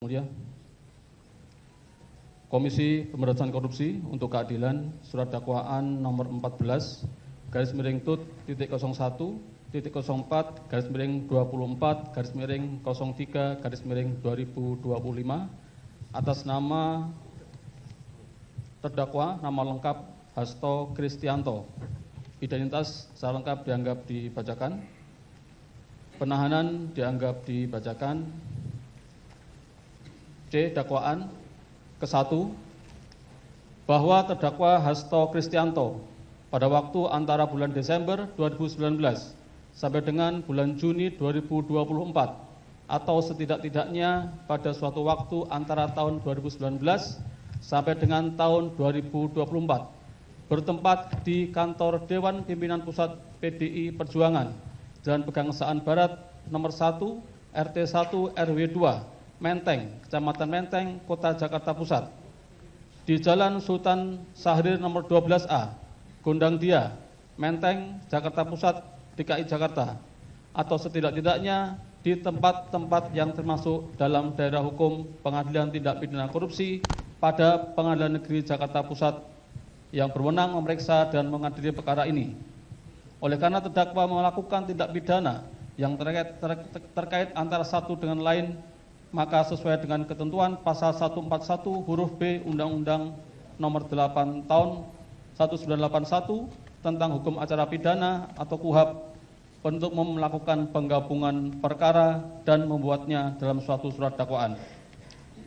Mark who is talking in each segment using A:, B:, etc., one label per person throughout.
A: Mulia, Komisi Pemberantasan Korupsi untuk Keadilan Surat Dakwaan nomor 14 /TUT-001/24/24/03/2025 atas nama terdakwa nama lengkap Hasto Kristianto. Identitas secara lengkap dianggap dibacakan. Penahanan dianggap dibacakan. C. Dakwaan ke-1 bahwa terdakwa Hasto Kristianto pada waktu antara bulan Desember 2019 sampai dengan bulan Juni 2024 atau setidak-tidaknya pada suatu waktu antara tahun 2019 sampai dengan tahun 2024 bertempat di kantor Dewan Pimpinan Pusat PDI Perjuangan Jalan Pegangsaan Barat nomor 1 RT 1 RW 2 Menteng, Kecamatan Menteng, Kota Jakarta Pusat, di Jalan Sultan Syahrir nomor 12A, Gondang Dia, Menteng, Jakarta Pusat, DKI Jakarta, atau setidak-tidaknya di tempat-tempat yang termasuk dalam daerah hukum Pengadilan Tindak Pidana Korupsi pada Pengadilan Negeri Jakarta Pusat yang berwenang memeriksa dan mengadili perkara ini. Oleh karena terdakwa melakukan tindak pidana yang terkait antara satu dengan lain, maka sesuai dengan ketentuan pasal 141 huruf B Undang-Undang nomor 8 tahun 1981 tentang hukum acara pidana atau KUHP untuk melakukan penggabungan perkara dan membuatnya dalam suatu surat dakwaan.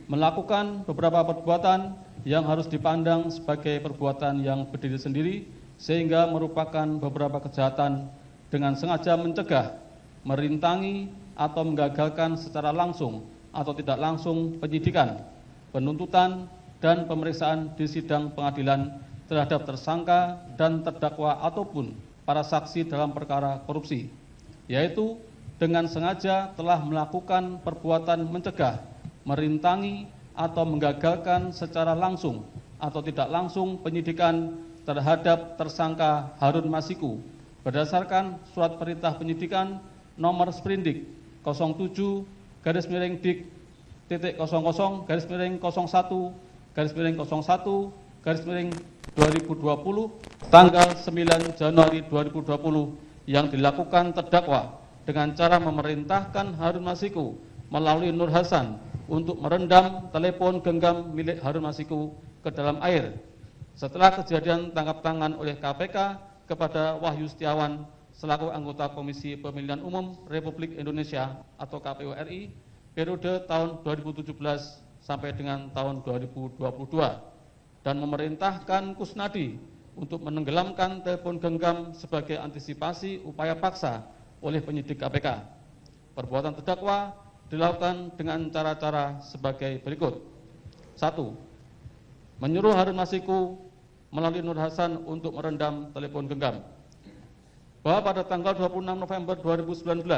A: Melakukan beberapa perbuatan yang harus dipandang sebagai perbuatan yang berdiri sendiri sehingga merupakan beberapa kejahatan dengan sengaja mencegah, merintangi atau menggagalkan secara langsung atau tidak langsung penyidikan, penuntutan, dan pemeriksaan di sidang pengadilan terhadap tersangka dan terdakwa ataupun para saksi dalam perkara korupsi, yaitu dengan sengaja telah melakukan perbuatan mencegah, merintangi, atau menggagalkan secara langsung atau tidak langsung penyidikan terhadap tersangka Harun Masiku berdasarkan surat perintah penyidikan nomor Sprindik 07-001-01-2020 tanggal 9 Januari 2020 yang dilakukan terdakwa dengan cara memerintahkan Harun Masiku melalui Nur Hasan untuk merendam telepon genggam milik Harun Masiku ke dalam air setelah kejadian tangkap tangan oleh KPK kepada Wahyu Setiawan selaku anggota Komisi Pemilihan Umum Republik Indonesia atau KPU RI periode tahun 2017 sampai dengan tahun 2022 dan memerintahkan Kusnadi untuk menenggelamkan telepon genggam sebagai antisipasi upaya paksa oleh penyidik KPK. Perbuatan terdakwa dilakukan dengan cara-cara sebagai berikut. 1. Menyuruh Harun Masiku melalui Nur Hasan untuk merendam telepon genggam. Bahwa pada tanggal 26 November 2019,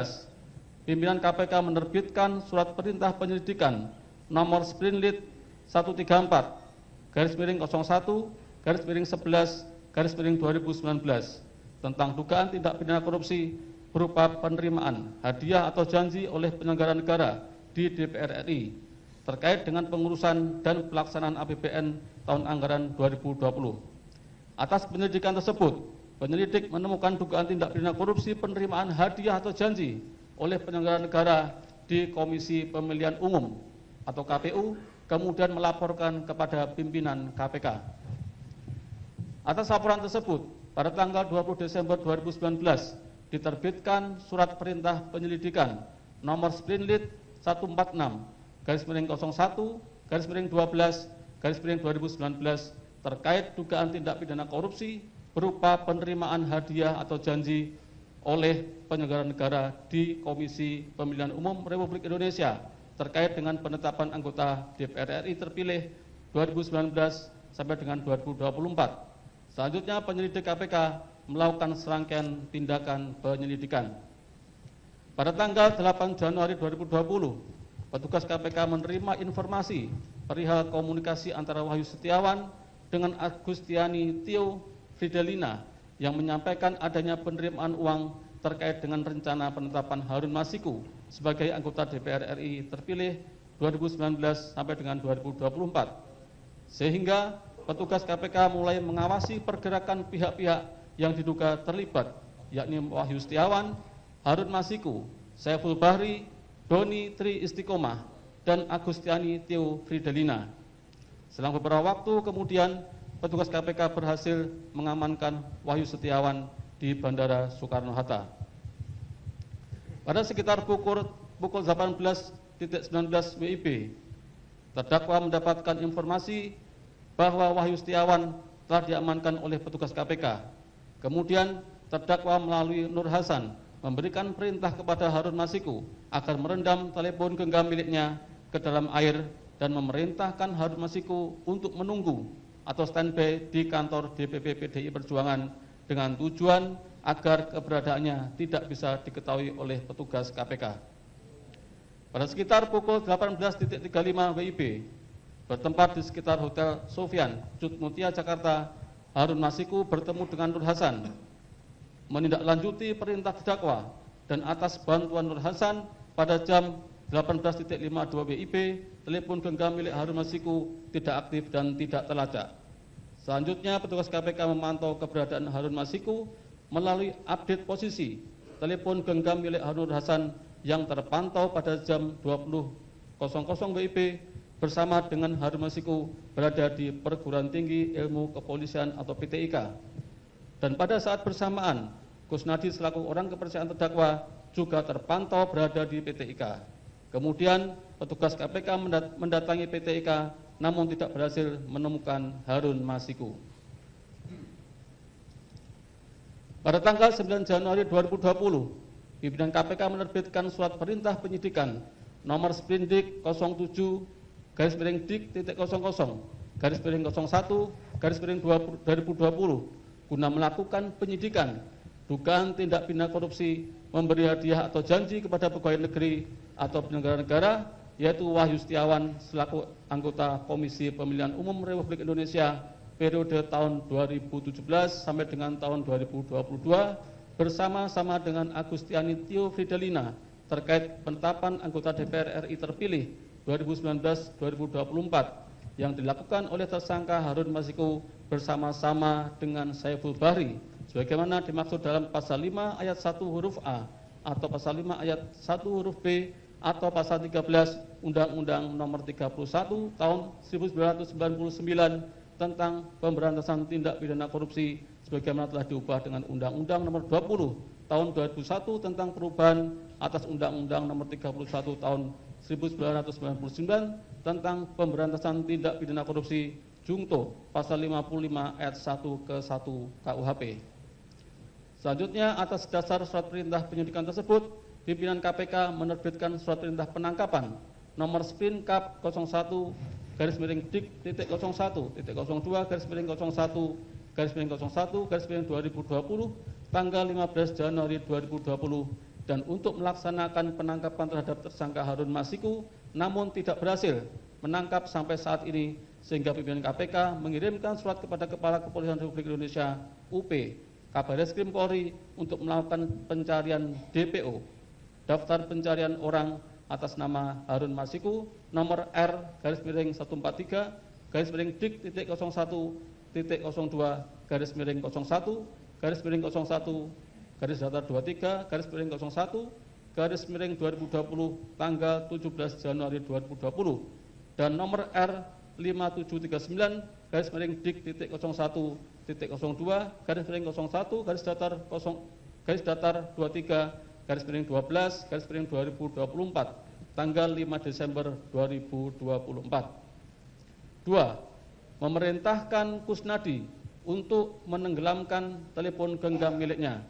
A: pimpinan KPK menerbitkan surat perintah penyelidikan nomor Sprinlit 134-01-11-2019 tentang dugaan tindak pidana korupsi berupa penerimaan, hadiah atau janji oleh penyelenggara negara di DPR RI terkait dengan pengurusan dan pelaksanaan APBN tahun anggaran 2020. Atas penyelidikan tersebut, penyelidik menemukan dugaan tindak pidana korupsi penerimaan hadiah atau janji oleh penyelenggara negara di Komisi Pemilihan Umum atau KPU, kemudian melaporkan kepada pimpinan KPK. Atas laporan tersebut, pada tanggal 20 Desember 2019 diterbitkan surat perintah penyelidikan nomor Sprinlit 146-01-12-2019 terkait dugaan tindak pidana korupsi berupa penerimaan hadiah atau janji oleh penyelenggara negara di Komisi Pemilihan Umum Republik Indonesia terkait dengan penetapan anggota DPR RI terpilih 2019 sampai dengan 2024. Selanjutnya penyelidik KPK melakukan serangkaian tindakan penyelidikan. Pada tanggal 8 Januari 2020, petugas KPK menerima informasi perihal komunikasi antara Wahyu Setiawan dengan Agustiani Tio Fidelina yang menyampaikan adanya penerimaan uang terkait dengan rencana penetapan Harun Masiku sebagai anggota DPR RI terpilih 2019 sampai dengan 2024. Sehingga petugas KPK mulai mengawasi pergerakan pihak-pihak yang diduga terlibat, yakni Wahyu Setiawan, Harun Masiku, Saiful Bahri, Doni Tri Istiqomah, dan Agustiani Theo Fridelina. Selang beberapa waktu kemudian, petugas KPK berhasil mengamankan Wahyu Setiawan di Bandara Soekarno-Hatta. Pada sekitar pukul 18.19 WIB, terdakwa mendapatkan informasi bahwa Wahyu Setiawan telah diamankan oleh petugas KPK. Kemudian terdakwa melalui Nur Hasan memberikan perintah kepada Harun Masiku agar merendam telepon genggam miliknya ke dalam air dan memerintahkan Harun Masiku untuk menunggu atau standby di kantor DPP PDI Perjuangan dengan tujuan agar keberadaannya tidak bisa diketahui oleh petugas KPK. Pada sekitar pukul 18.35 WIB, bertempat di sekitar Hotel Sofyan, Cut Mutia, Jakarta, Harun Masiku bertemu dengan Nur Hasan, menindaklanjuti perintah terdakwa, dan atas bantuan Nur Hasan pada jam 18.52 WIB, telepon genggam milik Harun Masiku tidak aktif dan tidak terlacak. Selanjutnya, petugas KPK memantau keberadaan Harun Masiku melalui update posisi telepon genggam milik Harun Hasan yang terpantau pada jam 20.00 WIB bersama dengan Harun Masiku berada di Perguruan Tinggi Ilmu Kepolisian atau PTIK. Dan pada saat bersamaan, Kusnadi selaku orang kepercayaan terdakwa juga terpantau berada di PTIK. Kemudian petugas KPK mendatangi PTIK namun tidak berhasil menemukan Harun Masiku. Pada tanggal 9 Januari 2020, pimpinan KPK menerbitkan surat perintah penyidikan nomor Sprindik 07-Dik-01-01-2020 guna melakukan penyidikan dugaan tindak pidana korupsi, memberi hadiah atau janji kepada pegawai negeri atau penyelenggara negara, yaitu Wahyu Setiawan selaku anggota Komisi Pemilihan Umum Republik Indonesia periode tahun 2017 sampai dengan tahun 2022 bersama-sama dengan Agustiani Theo Fridelina terkait penetapan anggota DPR RI terpilih 2019-2024 yang dilakukan oleh tersangka Harun Masiku bersama-sama dengan Saiful Bahri sebagaimana dimaksud dalam pasal 5 ayat 1 huruf A atau pasal 5 ayat 1 huruf B atau pasal 13 Undang-Undang Nomor 31 Tahun 1999 tentang pemberantasan tindak pidana korupsi sebagaimana telah diubah dengan Undang-Undang Nomor 20 Tahun 2001 tentang perubahan atas Undang-Undang Nomor 31 Tahun 1999 tentang pemberantasan tindak pidana korupsi Jungto pasal 55 ayat 1 ke 1 KUHP. Selanjutnya, atas dasar surat perintah penyidikan tersebut, pimpinan KPK menerbitkan surat perintah penangkapan nomor Sprindik 01-01-01-01-2020 tanggal 15 Januari 2020 dan untuk melaksanakan penangkapan terhadap tersangka Harun Masiku namun tidak berhasil menangkap sampai saat ini sehingga pimpinan KPK mengirimkan surat kepada Kepala Kepolisian Republik Indonesia UP Kabareskrim Polri untuk melakukan pencarian DPO daftar pencarian orang atas nama Harun Masiku nomor R-Dik-01-01-01-23-01-2020 tanggal 17 Januari 2020 dan nomor R-579-01-01-23-12-2024 tanggal 5 Desember 2024. 2. Memerintahkan Kusnadi untuk menenggelamkan telepon genggam miliknya.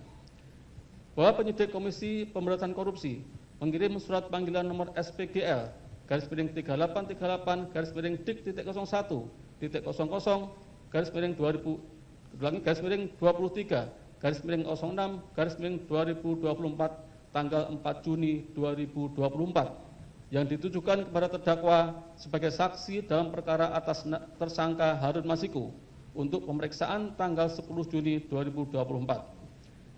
A: Bahwa penyidik Komisi Pemberantasan Korupsi mengirim surat panggilan nomor SPGL /Dik-11-38-Dik-01-23-06-2024 tanggal 4 Juni 2024 yang ditujukan kepada terdakwa sebagai saksi dalam perkara atas tersangka Harun Masiku untuk pemeriksaan tanggal 10 Juni 2024.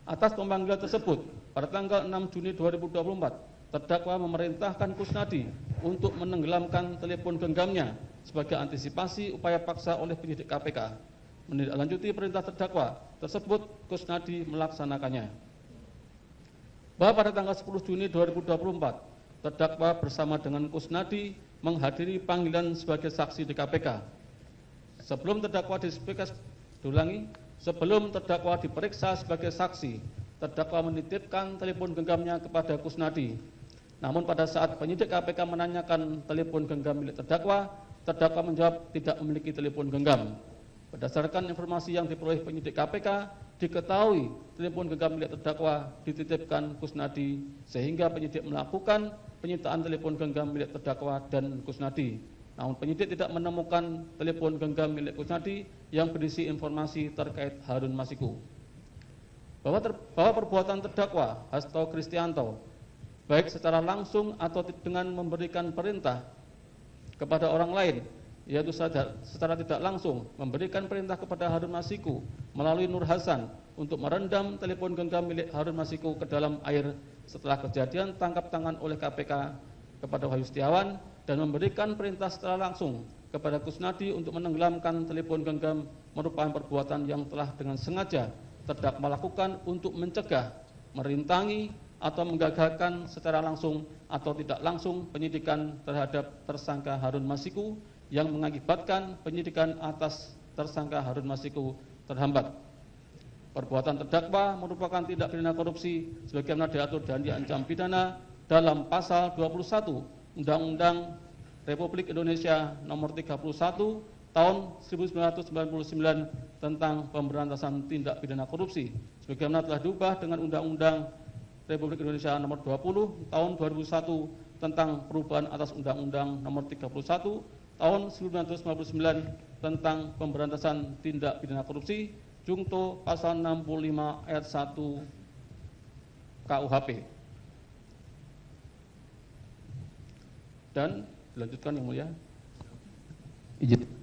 A: Atas pemanggilan tersebut, pada tanggal 6 Juni 2024, terdakwa memerintahkan Kusnadi untuk menenggelamkan telepon genggamnya sebagai antisipasi upaya paksa oleh penyidik KPK. Menindaklanjuti perintah terdakwa tersebut, Kusnadi melaksanakannya. Bahwa pada tanggal 10 Juni 2024, terdakwa bersama dengan Kusnadi menghadiri panggilan sebagai saksi di KPK. Sebelum terdakwa diperiksa sebagai saksi, terdakwa menitipkan telepon genggamnya kepada Kusnadi. Namun pada saat penyidik KPK menanyakan telepon genggam milik terdakwa, terdakwa menjawab tidak memiliki telepon genggam. Berdasarkan informasi yang diperoleh penyidik KPK, diketahui telepon genggam milik terdakwa dititipkan Kusnadi, sehingga penyidik melakukan penyitaan telepon genggam milik terdakwa dan Kusnadi. Namun penyidik tidak menemukan telepon genggam milik Kusnadi yang berisi informasi terkait Harun Masiku. Bahwa perbuatan terdakwa Hasto Kristianto, baik secara langsung atau dengan memberikan perintah kepada orang lain, yaitu secara tidak langsung memberikan perintah kepada Harun Masiku melalui Nur Hasan untuk merendam telepon genggam milik Harun Masiku ke dalam air setelah kejadian tangkap tangan oleh KPK kepada Wahyu Setiawan, dan memberikan perintah secara langsung kepada Kusnadi untuk menenggelamkan telepon genggam merupakan perbuatan yang telah dengan sengaja terdakwa lakukan untuk mencegah, merintangi, atau menggagalkan secara langsung atau tidak langsung penyidikan terhadap tersangka Harun Masiku yang mengakibatkan penyidikan atas tersangka Harun Masiku terhambat. Perbuatan terdakwa merupakan tindak pidana korupsi sebagaimana diatur dan diancam pidana dalam pasal 21 Undang-Undang Republik Indonesia Nomor 31 Tahun 1999 tentang pemberantasan tindak pidana korupsi, sebagaimana telah diubah dengan Undang-Undang Republik Indonesia Nomor 20 Tahun 2001 tentang perubahan atas Undang-Undang Nomor 31 Tahun 1999 tentang pemberantasan tindak pidana korupsi, Jungto pasal 65 ayat 1 KUHP. Dan dilanjutkan yang mulia. Izin.